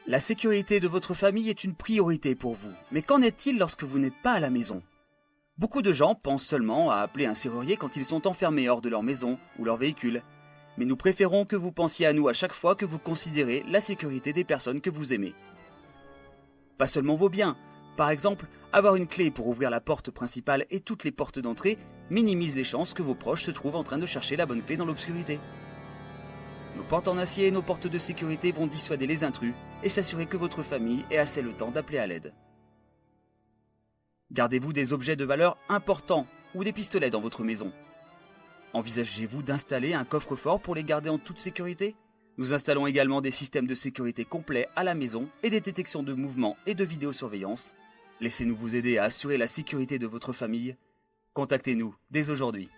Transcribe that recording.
La sécurité de votre famille est une priorité pour vous, mais qu'en est-il lorsque vous n'êtes pas à la maison? Beaucoup de gens pensent seulement à appeler un serrurier quand ils sont enfermés hors de leur maison ou leur véhicule. Mais nous préférons que vous pensiez à nous à chaque fois que vous considérez la sécurité des personnes que vous aimez. Pas seulement vos biens. Par exemple, avoir une clé pour ouvrir la porte principale et toutes les portes d'entrée minimise les chances que vos proches se trouvent en train de chercher la bonne clé dans l'obscurité. Nos portes en acier et nos portes de sécurité vont dissuader les intrus et s'assurer que votre famille ait assez le temps d'appeler à l'aide. Gardez-vous des objets de valeur importants ou des pistolets dans votre maison. Envisagez-vous d'installer un coffre-fort pour les garder en toute sécurité? Nous installons également des systèmes de sécurité complets à la maison et des détections de mouvements et de vidéosurveillance. Laissez-nous vous aider à assurer la sécurité de votre famille. Contactez-nous dès aujourd'hui.